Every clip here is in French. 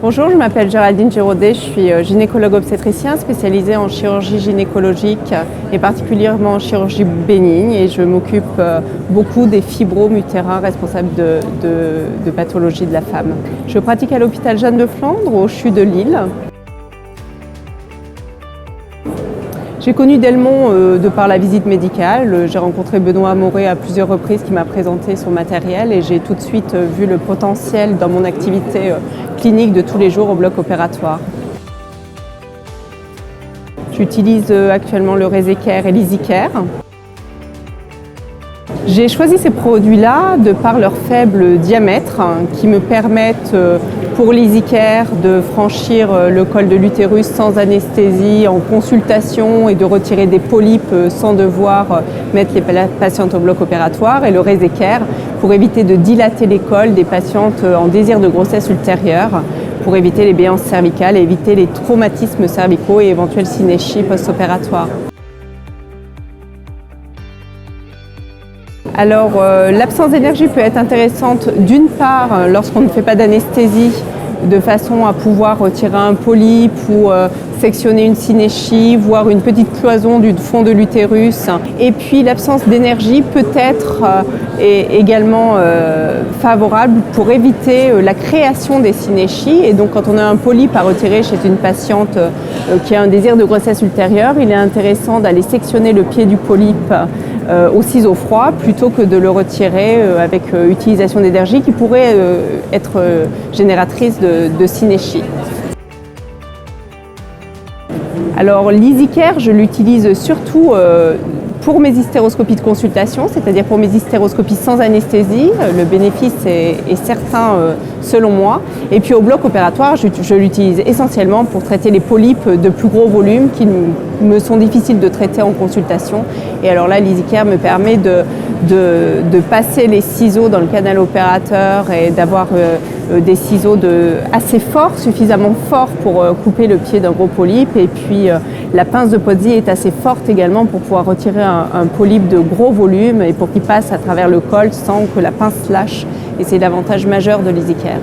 Bonjour, je m'appelle Géraldine Giraudet, je suis gynécologue obstétricien spécialisée en chirurgie gynécologique et particulièrement en chirurgie bénigne et je m'occupe beaucoup des fibromes utérins responsables de pathologies de la femme. Je pratique à l'hôpital Jeanne de Flandre au CHU de Lille. J'ai connu Delmont de par la visite médicale. J'ai rencontré Benoît Moré à plusieurs reprises qui m'a présenté son matériel et j'ai tout de suite vu le potentiel dans mon activité clinique de tous les jours au bloc opératoire. J'utilise actuellement le Resecare et l'Easycare. J'ai choisi ces produits-là de par leur faible diamètre qui me permettent pour l'Easycare de franchir le col de l'utérus sans anesthésie, en consultation et de retirer des polypes sans devoir mettre les patientes au bloc opératoire, et le Resecare pour éviter de dilater les cols des patientes en désir de grossesse ultérieure, pour éviter les béances cervicales et éviter les traumatismes cervicaux et éventuelles synéchies post-opératoires. Alors, l'absence d'énergie peut être intéressante d'une part lorsqu'on ne fait pas d'anesthésie, de façon à pouvoir retirer un polype ou sectionner une synéchie, voire une petite cloison du fond de l'utérus. Et puis l'absence d'énergie peut être également favorable pour éviter la création des synéchies. Et donc quand on a un polype à retirer chez une patiente qui a un désir de grossesse ultérieure, il est intéressant d'aller sectionner le pied du polype au ciseau froid plutôt que de le retirer avec utilisation d'énergie qui pourrait être génératrice de synéchie. Alors l'Easycare, je l'utilise surtout pour mes hystéroscopies de consultation, c'est-à-dire pour mes hystéroscopies sans anesthésie. Le bénéfice est certain selon moi. Et puis au bloc opératoire, je l'utilise essentiellement pour traiter les polypes de plus gros volume qui me sont difficiles de traiter en consultation. Et alors là, l'Easycare me permet de passer les ciseaux dans le canal opérateur et d'avoir des ciseaux assez forts, suffisamment forts pour couper le pied d'un gros polype. Et puis la pince de Pozzi est assez forte également pour pouvoir retirer un polype de gros volume et pour qu'il passe à travers le col sans que la pince lâche. Et c'est l'avantage majeur de l'Easycare.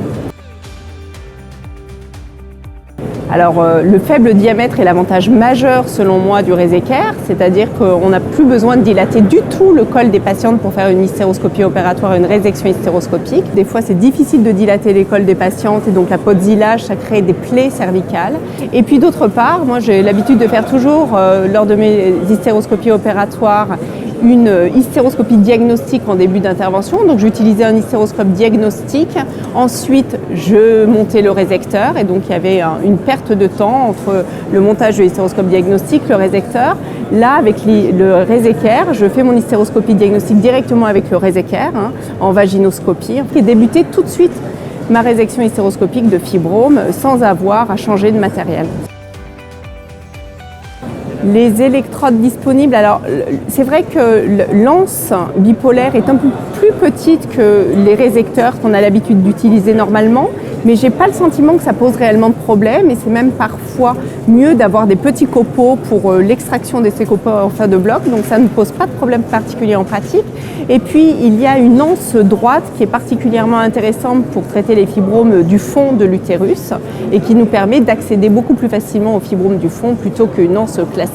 Alors le faible diamètre est l'avantage majeur selon moi du Resecare, c'est-à-dire qu'on n'a plus besoin de dilater du tout le col des patientes pour faire une hystéroscopie opératoire, une résection hystéroscopique. Des fois c'est difficile de dilater les cols des patientes et donc la pozzilage, ça crée des plaies cervicales. Et puis d'autre part, moi j'ai l'habitude de faire toujours lors de mes hystéroscopies opératoires une hystéroscopie diagnostique en début d'intervention. Donc j'utilisais un hystéroscope diagnostique. Ensuite, je montais le résecteur et donc il y avait une perte de temps entre le montage de l'hystéroscope diagnostique, le résecteur. Là, avec le Resecare, je fais mon hystéroscopie diagnostique directement avec le Resecare en vaginoscopie et débuter tout de suite ma résection hystéroscopique de fibrome sans avoir à changer de matériel. Les électrodes disponibles, alors c'est vrai que l'anse bipolaire est un peu plus petite que les résecteurs qu'on a l'habitude d'utiliser normalement, mais j'ai pas le sentiment que ça pose réellement de problème et c'est même parfois mieux d'avoir des petits copeaux pour l'extraction de ces copeaux en fin de bloc, donc ça ne pose pas de problème particulier en pratique. Et puis il y a une anse droite qui est particulièrement intéressante pour traiter les fibromes du fond de l'utérus et qui nous permet d'accéder beaucoup plus facilement aux fibromes du fond plutôt qu'une anse classique.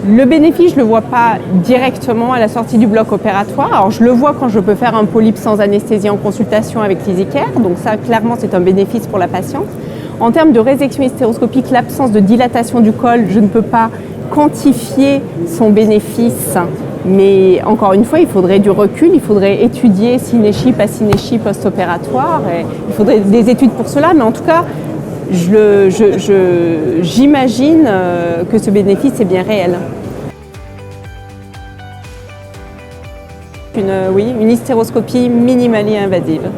Le bénéfice, je ne le vois pas directement à la sortie du bloc opératoire. Alors, je le vois quand je peux faire un polype sans anesthésie en consultation avec l'Easycare. Donc ça, clairement, c'est un bénéfice pour la patiente. En termes de résection hystéroscopique, l'absence de dilatation du col, je ne peux pas quantifier son bénéfice. Mais encore une fois, il faudrait du recul, il faudrait étudier synéchie, pas synéchie post-opératoire. Il faudrait des études pour cela. Mais en tout cas, j'imagine que ce bénéfice est bien réel. Une hystéroscopie minimally invasive.